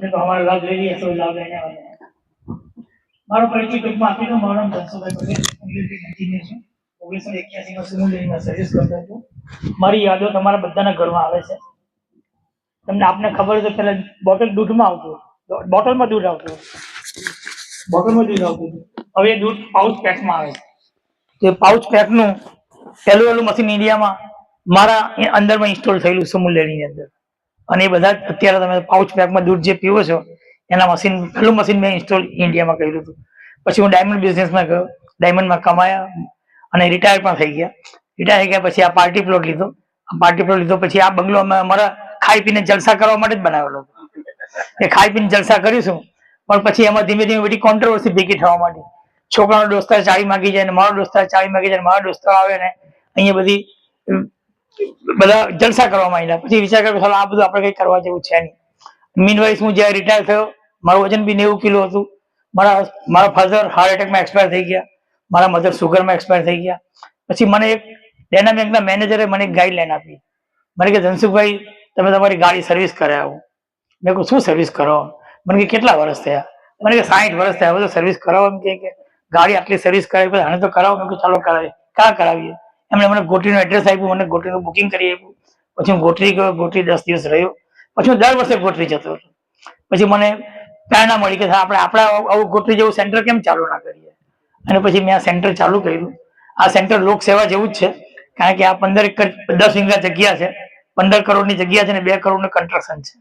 तो हमारा लाभ ले लिए तो लाभ लेने वाले हैं। મારો પરિચય ટૂંકમાં આપી દઉં. મારું નામ ધનસુભાઈ પટેલ, એન્જિનિયર છું. 1981 સિમુલેશનમાં સર્વિસ કરતો હતો. મારી યાદો તમારા બધાના ઘરમાં આવે છે. તમને આપને ખબર છે પેલા બોટલ દૂધમાં આવતું, બોટલમાં દૂધ આવતું, હવે એ દૂધ પાઉચ પેકમાં આવે છે. તે પાઉચ પેકનું પહેલું મશીન ઇન્ડિયામાં મારા અંદરમાં ઇન્સ્ટોલ થયેલું સિમુલેશનની અંદર. અને એ બધા અત્યારે તમે પાઉચ પેકમાં દૂધ જે પીવો છો એના મશીન પહેલું મશીન મેં ઇન્સ્ટોલ ઇન્ડિયામાં કર્યું હતું. પછી હું ડાયમંડ બિઝનેસમાં ગયો, ડાયમંડમાં કમાયા અને રિટાયર પણ થઈ ગયા. રિટાયર થઈ ગયા પછી આ પાર્ટી પ્લોટ લીધો. પછી આ બંગલો અમે અમારા ખાઈ પીને જલસા કરવા માટે જ બનાવેલો હતો. એ ખાઈ પીને જલસા કરીશું, પણ પછી એમાં ધીમે ધીમે બધી કોન્ટ્રોવર્સી ભેગી થવા માંડી. છોકરાનો દોસ્તાર ચાવી માંગી જાય ને મારો દોસ્તાર ચાવી માંગી જાય, મારો દોસ્તાર આવે ને અહીંયા બધી બધા જલસા કરવા માંડ્યા. પછી વિચાર કર્યો આ બધું આપણે કઈ કરવા જેવું છે નહીં. મીનવાઇઝ હું જ્યારે રિટાયર થયો, મારું વજન બી 90 કિલો હતું. મારા ફાધર હાર્ટ એટેકમાં એક્સપાયર થઈ ગયા, મારા મધર સુગરમાં એક્સપાયર થઈ ગયા. પછી મને એક ડેના બેંકના મેનેજરે મને એક ગાઈડલાઈન આપી. મને કે ધનસુખભાઈ તમે તમારી ગાડી સર્વિસ કરાવો. મેં કહું શું સર્વિસ કરાવો? મને કે કેટલા વર્ષ થયા? મને કે 60 વર્ષ થયા. બધું સર્વિસ કરાવો. એમ કે ગાડી આટલી સર્વિસ કરાવી આને તો કરાવો. મેં કહું ચાલો કરાવીએ. ક્યાં કરાવીએ? એમણે મને ગોત્રીનું એડ્રેસ આપ્યું, મને ગોત્રીનું બુકિંગ કરી આપ્યું. પછી હું ગોત્રી ગયો, ગોત્રી 10 દિવસ રહ્યો. પછી હું દર વર્ષે ગોત્રી જતો હતો. પછી મને પ્રેરણા મળી કે આપણે આવું ગોત્રી જેવું સેન્ટર કેમ ચાલુ ના કરીએ. અને પછી મેં આ સેન્ટર ચાલુ કર્યું. આ સેન્ટર લોકસેવા જેવું જ છે, કારણ કે આ 10 વીઘા જગ્યા છે, 15 કરોડની જગ્યા છે ને 2 કરોડનું કન્સ્ટ્રક્શન છે.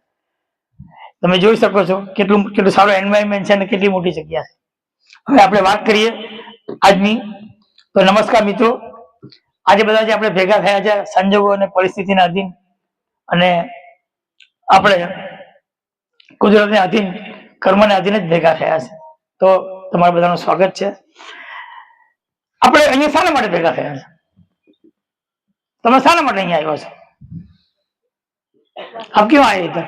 તમે જોઈ શકો છો કેટલું સારું એન્વાયરમેન્ટ છે અને કેટલી મોટી જગ્યા છે. હવે આપણે વાત કરીએ આજની. તો નમસ્કાર મિત્રો, આજે બધા જે આપણે ભેગા થયા છે સંજોગો અને પરિસ્થિતિના અધીન અને આપણે કુદરતને અધીન, કર્મને અધીન જ ભેગા થયા છે. તો તમારા બધાનું સ્વાગત છે. આપણે અહીંયા શાના માટે ભેગા થયા છે? તમે શાના માટે અહીંયા આવ્યા છો? आप क्यों आए इधर?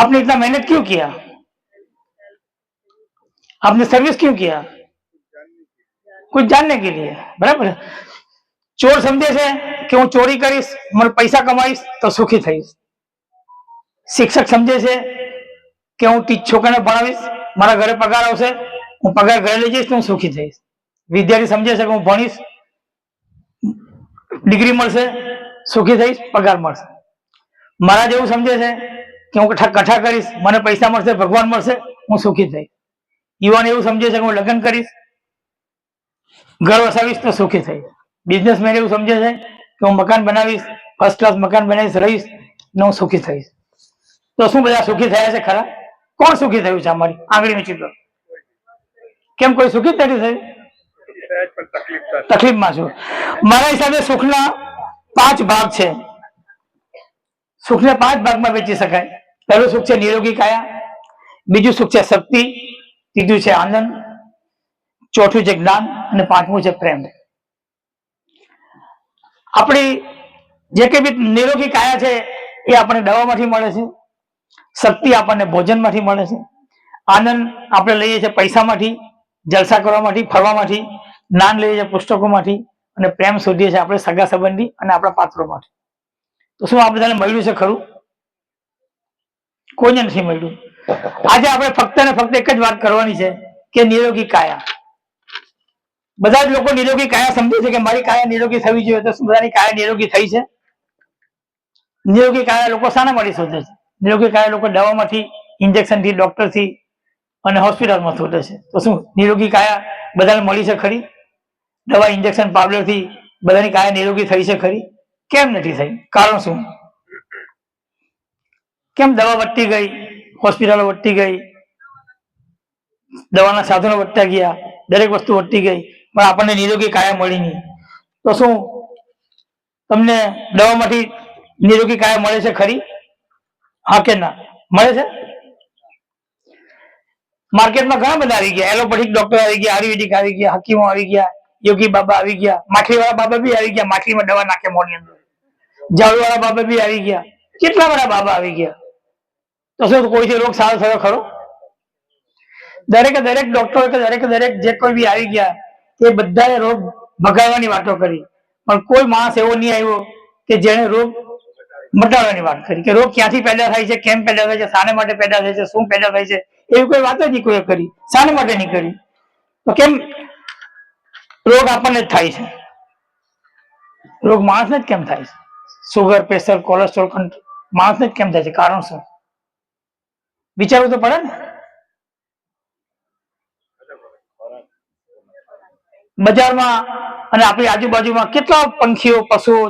आपने इतना मेहनत क्यों किया? आपने सर्विस क्यों किया? कुछ जानने के लिए. बराबर. ચોર સમજે છે કે હું ચોરી કરીશ, મને પૈસા કમાઈશ તો સુખી થઈશ. શિક્ષક સમજે છે કે હું છોકરાને ભણાવીશ, મારા ઘરે પગાર આવશે, હું પગાર ઘરે લઈ જઈશ તો હું સુખી થઈશ. વિદ્યાર્થી સમજે છે કે હું ભણીશ, ડિગ્રી મળશે, સુખી થઈશ, પગાર મળશે. મારા જેવું સમજે છે કે હું કથા કરીશ, મને પૈસા મળશે, ભગવાન મળશે, હું સુખી થઈશ. યુવાન એવું સમજે છે કે હું લગ્ન કરીશ, ઘર વસાવીશ તો સુખી થઈશ. બિઝનેસમેન એવું સમજે છે કે હું મકાન બનાવીશ, ફર્સ્ટ ક્લાસ મકાન બનાવીશ, રહીશ ને હું સુખી થઈશ. તો શું બધા સુખી થયા છે ખરા? કોણ સુખી થયું છે? અમારી આંગળી ઊંચી કરો. કેમ કોઈ સુખી જ નથી થયું? તકલીફમાં છું. મારા હિસાબે સુખના 5 ભાગ છે. સુખને 5 ભાગમાં વહેંચી શકાય. પહેલું સુખ છે નિરોગી કાયા, બીજું સુખ છે શક્તિ, ત્રીજું છે આનંદ, ચોથું છે જ્ઞાન અને 5મું છે પ્રેમ. આપણી જે કઈ બી નિરોગી કાયા છે એ આપણને દવામાંથી મળે છે, શક્તિ આપણને ભોજનમાંથી મળે છે, આનંદ આપણે લઈએ છીએ પૈસામાંથી, જલસા કરવામાંથી, ફરવામાંથી, જ્ઞાન લઈએ છીએ પુસ્તકોમાંથી અને પ્રેમ શોધીએ છીએ આપણે સગા સંબંધી અને આપણા પાત્રોમાંથી. તો શું આ બધાને મળ્યું છે ખરું? કોઈને નથી મળ્યું. આજે આપણે ફક્ત ને ફક્ત એક જ વાત કરવાની છે કે નિરોગી કાયા. બધા જ લોકો નિરોગી કાયા સમજે છે કે મારી કાયા નિરોગી થવી જોઈએ. તો શું બધાની કાયા નિરોગી થઈ છે? નિરોગી કાયા લોકો શાના માટે શોધે છે? નિરોગી કાયા લોકો દવામાંથી, ઇન્જેક્શનથી, ડોક્ટરથી અને હોસ્પિટલમાં શોધે છે. તો શું નિરોગી કાયા બધાને મળી છે ખરી? દવા, ઇન્જેક્શન, પાવડરથી બધાની કાયા નિરોગી થઈ છે ખરી? કેમ નથી થઈ? કારણ શું? કેમ દવા વધતી ગઈ, હોસ્પિટલો વધતી ગઈ, દવાના સાધનો વધતા ગયા, દરેક વસ્તુ વધતી ગઈ, પણ આપણને નિરોગી કાયા મળી નહીં. તો શું તમને દવામાંથી નિરોગી કાયા મળે છે ખરી? હા કે ના? મળે છે? માર્કેટમાં ઘણા બધા આવી ગયા. એલોપેથિક ડોક્ટર આવી ગયા, આયુર્વેદિક આવી ગયા, હકીમો આવી ગયા, યોગી બાબા આવી ગયા, માછલીવાળા બાબા બી આવી ગયા, માછલીમાં દવા નાખે મોની અંદર. ઝાડુવાળા બાબા બી આવી ગયા, કેટલા બધા બાબા આવી ગયા. તો શું કોઈથી રોગ સારો થયો ખરો? દરેક ડોક્ટર કે દરેક જે કોઈ બી આવી ગયા તે બધાએ રોગ ભગાવવાની વાતો કરી, પણ કોઈ માણસ એવો નહીં આવ્યો કે જેને રોગ મટાડવાની વાત કરી કે રોગ ક્યાંથી પેદા થાય છે, કેમ પેદા થાય છે, શાને માટે પેદા થાય છે, શું પેદા થાય છે, એવી કોઈ વાત જ નહીં કોઈ કરી. શાને માટે નહીં કરી? તો કેમ રોગ આપણને જ થાય છે? રોગ માણસને જ કેમ થાય છે? સુગર, પ્રેશર, કોલેસ્ટ્રોલ, માણસને જ કેમ થાય છે? કારણ શું? વિચારવું તો પડે ને. બજારમાં અને આપણી આજુબાજુમાં કેટલા પંખીઓ, પશુઓ,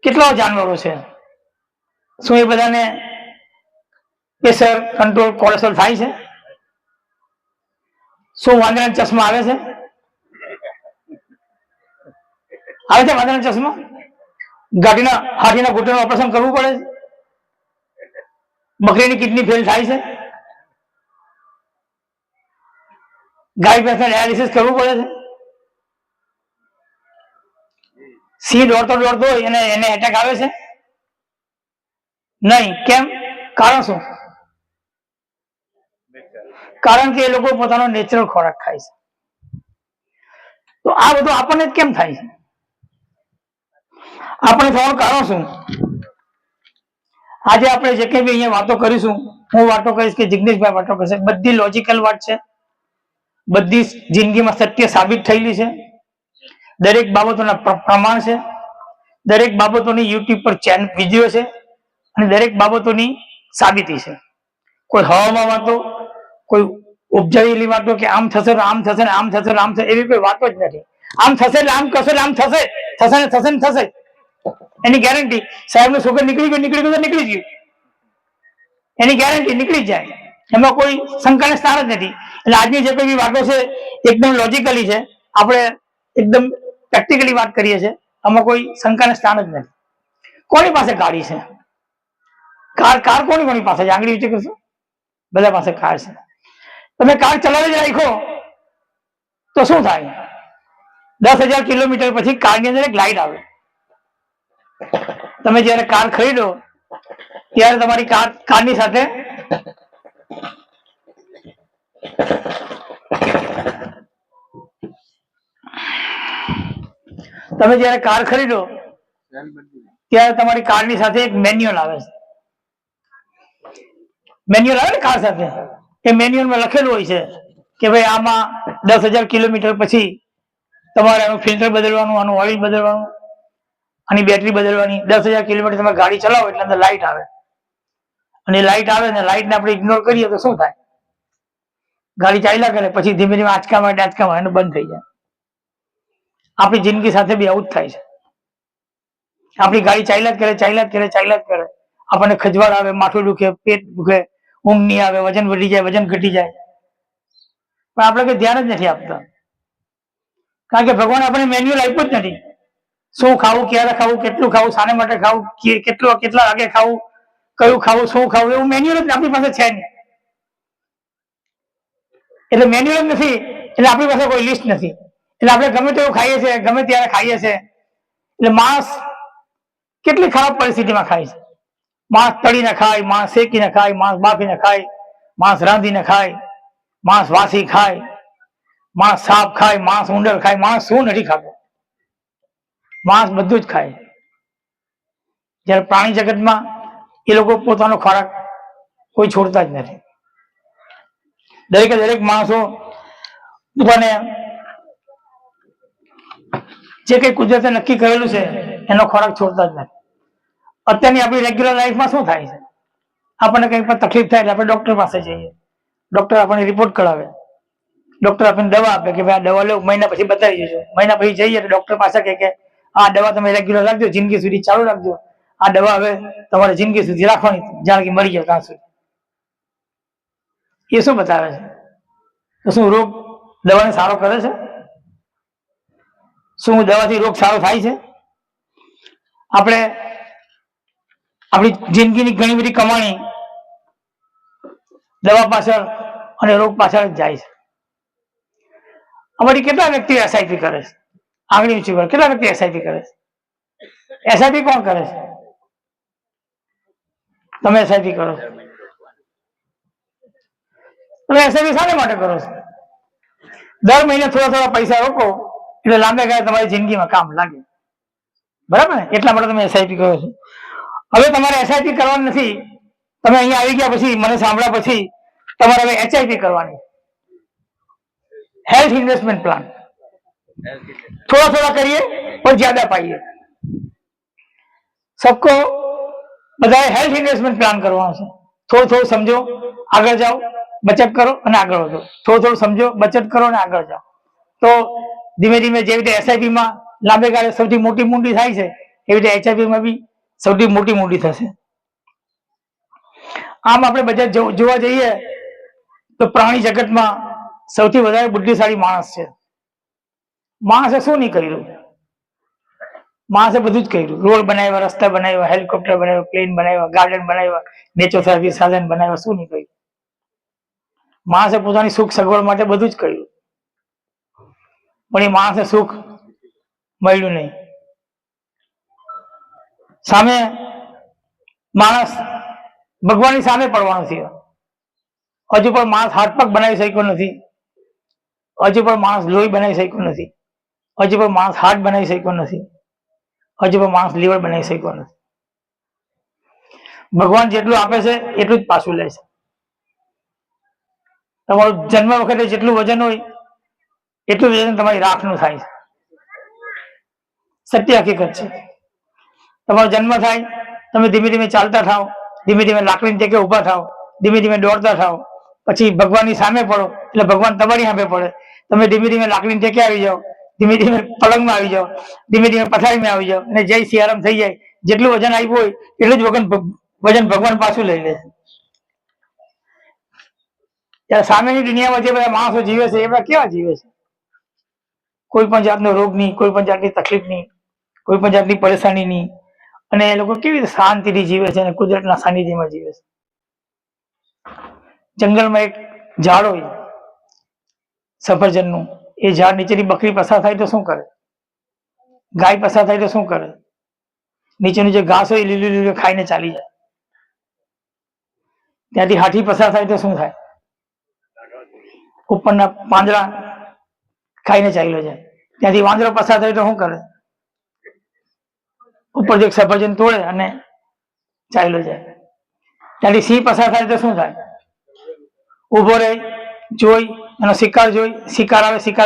કેટલા જાનવરો છે. શું એ બધાને પ્રેશર, કંટ્રોલ, કોલેસ્ટ્રોલ થાય છે? શું વાંદરાના ચશ્મા આવે છે? આવે છે વાંદરાના ચશ્મા? હાથીના ઘૂંટણનું ઓપરેશન કરવું પડે છે? બકરીની કિડની ફેલ થાય છે? ગાય ભેંસને ડાયાલિસિસ કરવું પડે છે? સિંહ દોડતો હોય અને એને એટેક આવે છે? નહીં. કેમ? કારણ શું? કારણ કે એ લોકો પોતાનો નેચરલ ખોરાક ખાય છે. તો આ બધું આપણને જ કેમ થાય છે? આપણે થવાનું કારણ શું? આજે આપણે જે કંઈ બી અહીંયા વાતો કરીશું, હું વાતો કહીશ કે જિગ્નેશભાઈ વાતો કરશે, બધી લોજિકલ વાત છે. બધી જિંદગીમાં સત્ય સાબિત થયેલી છે. દરેક બાબતોના પ્રમાણ છે. દરેક બાબતોની યુટ્યુબ પર વિડીયો છે અને દરેક બાબતોની સાબિતી છે. કોઈ હવામાં વાતો, કોઈ ઉપજાવેલી વાતો કે આમ થશે ને આમ થશે ને આમ થશે ને આમ થશે, એવી કોઈ વાતો જ નથી. આમ થશે એટલે આમ કરશે આમ થશે, થશે ને થશે ને થશે, એની ગેરંટી. સાહેબનું સુગર નીકળી ગયું તો નીકળી ગયું, એની ગેરંટી નીકળી જાય, એમાં કોઈ શંકાને સ્થાન જ નથી. એટલે આજની જે કોઈ વાતો છે એકદમ લોજિકલી છે, આપણે એકદમ પ્રેક્ટિકલી વાત કરીએ છીએ, આમાં કોઈ શંકાને સ્થાન જ નથી. કોની પાસે ગાડી છે? કાર કોની પાસે છે? આંગળી ઊંચી કરશો, બધા પાસે કાર છે. તમે કાર ચલાવી જ રાખો તો શું થાય? 10,000 કિલોમીટર પછી કારની અંદર એક લાઈટ આવે. તમે જયારે કાર ખરીદો ત્યારે તમારી કારની સાથે ત્યારે તમારી કારની સાથે એક મેન્યુઅલ આવે છે. મેન્યુઅલ આવે ને કાર સાથે, એ મેન્યુઅલમાં લખેલું હોય છે કે ભાઈ આમાં 10,000 કિલોમીટર પછી તમારે આનું ફિલ્ટર બદલવાનું, આનું ઓઇલ બદલવાનું, આની બેટરી બદલવાની. 10,000 કિલોમીટર તમે ગાડી ચલાવો એટલે અંદર લાઇટ આવે, અને લાઇટ આવે ને લાઇટને આપણે ઇગ્નોર કરીએ તો શું થાય? ગાડી ચાલ્યા કરે, પછી ધીમે ધીમે આંચકામાં એનું બંધ થઈ જાય. આપણી જિંદગી સાથે બી આવું જ થાય છે. આપણી ગાડી ચાલ્યા જ કરે, આપણને ખજવાળ આવે, માથું દુખે, પેટ દુખે, ઊંઘ નહીં આવે, વજન વધી જાય, વજન ઘટી જાય, પણ આપણે કઈ ધ્યાન જ નથી આપતા. કારણ કે ભગવાન આપણને મેન્યુઅલ આપ્યું જ નથી. શું ખાવું, ક્યારે ખાવું, કેટલું ખાવું, શાને માટે ખાવું, કેટલા વાગે ખાવું, કયું ખાવું, શું ખાવું, એવું મેન્યુઅલ જ આપણી પાસે છે નહીં. એટલે મેન્યુઅલ નથી એટલે આપણી પાસે કોઈ લિસ્ટ નથી. એટલે આપણે ગમે તેવું ખાઈએ છીએ, ગમે ત્યારે ખાઈએ છીએ. એટલે માણસ કેટલી ખરાબ પરિસ્થિતિમાં ખાય છે. માણસ તળીને ખાય, માણસ શેકીને ખાય, માણસ બાફીને ખાય, માણસ રાંધીને ખાય, માણસ વાસી ખાય, માણસ સાપ ખાય, માણસ ઉંદર ખાય. માણસ શું નથી ખાતો? માણસ બધું જ ખાય. જ્યારે પ્રાણી જગતમાં એ લોકો પોતાનો ખોરાક કોઈ છોડતા જ નથી. દરેક માણસો પોતાને જે કઈ કુદરતે નક્કી કરેલું છે એનો ખોરાક છોડતા જ નથી. અત્યારની આપણી રેગ્યુલર લાઈફમાં શું થાય છે? આપણને કંઈ પણ તકલીફ થાય એટલે આપણે ડોક્ટર પાસે જઈએ, ડોક્ટર આપણને રિપોર્ટ કરાવે, ડોક્ટર આપણને દવા આપે કે ભાઈ આ દવા લો, મહિના પછી બતાવી જજો. મહિના પછી જઈએ તો ડોક્ટર પાસે કે આ દવા તમે રેગ્યુલર રાખજો, જિંદગી સુધી ચાલુ રાખજો. આ દવા હવે તમારે જિંદગી સુધી રાખવાની, જ્યાં કે મરી જાવ ત્યાં સુધી. એ શું બતાવે છે? તો શું રોગ દવાને સારો કરે છે? શું દવાથી રોગ સારો થાય છે? આપણે આપણી જિંદગીની ઘણી બધી કમાણી દવા પાછળ અને રોગ પાછળ જ જાય છે. અમારી કેટલા વ્યક્તિ એસઆઈપી કરે છે? આંગળી ઊંચી કરે. કેટલા વ્યક્તિ એસઆઈપી કરે છે? એસઆઈપી કોણ કરે છે? તમે એસઆઈપી કરો છો. તમે એસઆઈપી શાને માટે કરો છો? દર મહિને થોડા પૈસા રોકો એટલે લાંબે ગાળે તમારી જિંદગીમાં કામ લાગે. બરાબર ને? એટલા માટે તમે એસઆઈપી કરો છો. હવે તમારે એસઆઈપી કરવાની નથી. તમે અહીંયા આવી ગયા પછી, મને સાંભળ્યા પછી તમારે હવે એચઆઈપી કરવાની, हेल्थ इन्वेस्टमेंट प्लान. थोड़ा थोड़ा करिए और ज्यादा पाइए. सबको बताए हेल्थ इन्वेस्टमेंट प्लान करवाना है. થોડું થોડું સમજો, આગળ જાઓ, બચત કરો અને આગળ વધો. થોડું થોડું સમજો, બચત કરો અને આગળ જાઓ. તો ધીમે ધીમે જેવી રીતે એસઆઈપી માં લાંબે ગાળે સૌથી મોટી મૂડી થાય છે, એવી રીતે એચઆઈપી માં બી સૌથી મોટી મૂડી થશે. આમ આપણે બજેટ જોવા જઈએ તો પ્રાણી જગતમાં સૌથી વધારે બુદ્ધિશાળી માણસ છે. માણસે શું નહીં કર્યું? માણસે બધું જ કર્યું. રોડ બનાવ્યા, રસ્તા બનાવ્યા, હેલિકોપ્ટર બનાવ્યા, પ્લેન બનાવ્યા, ગાર્ડન બનાવ્યા, નેચરોથેરાપી સાધન બનાવ્યા. શું નહીં કર્યું? માણસે પોતાની સુખ સગવડ માટે બધું જ કર્યું, પણ એ માણસને સુખ મળ્યું નહીં. સામે માણસ ભગવાનની સામે પડવાનો છે. હજુ પણ માણસ હાથ પગ બનાવી શક્યો નથી. હજુ પણ માણસ લોહી બનાવી શક્યો નથી. હજુ પણ માણસ હાર્ટ બનાવી શક્યો નથી. હજુ પણ માણસ લીવર બનાવી શક્યો નથી. ભગવાન જેટલું આપે છે એટલું જ પાછું લે છે. તમારું જન્મ વખતે જેટલું વજન હોય એટલું વજન તમારી રાખનું થાય છે. સત્ય હકીકત છે. તમારો જન્મ થાય, તમે ધીમે ધીમે ચાલતા થાવ, ધીમે ધીમે લાકડીની ટેકે ઉભા થાવ, ધીમે ધીમે દોડતા થાવ, પછી ભગવાનની સામે પડો એટલે ભગવાન તમારી સામે પડે. તમે ધીમે ધીમે લાકડીની ટેકે આવી જાઓ, ધીમે ધીમે પલંગમાં આવી જાઓ, ધીમે ધીમે પથારીમાં આવી જાઓ અને જય સિયારામ થઈ જાય. જેટલું વજન આવ્યું હોય એટલું જ વજન ભગવાન પાછું લઈ લે છે. ત્યારે સામેની દુનિયામાં જે બધા માણસો જીવે છે એ બધા કેવા જીવે છે? કોઈ પણ જાતનો રોગ નહીં, કોઈ પણ જાતની તકલીફ નહીં, કોઈ પણ જાતની પરેશાની નહીં, અને એ લોકો કેવી રીતે શાંતિથી જીવે છે અને કુદરતના સાનિધ્યમાં જીવે છે. જંગલમાં એક ઝાડ હોય સફરજનનું, એ ઝાડ નીચેની બકરી પસાર થાય તો શું કરે? ગાય પસાર થાય તો શું કરે? નીચેનું જે ઘાસ હોય લીલું લીલું ખાઈને ચાલી જાય. ત્યાંથી હાથી પસાર થાય તો શું થાય? ઉપરના પાંદડા ખાઈને ચાલ્યો જાય. ત્યાંથી વાંદરો પસાર થાય તો શું કરે? ઉપર એક સફરજન તોડે અને ચાલ્યો જાય. ત્યાંથી સિંહ પસાર થાય તો શું થાય? ઉભો રહે, જોઈ એનો શિકાર જોઈ, શિકાર આવે, શિકાર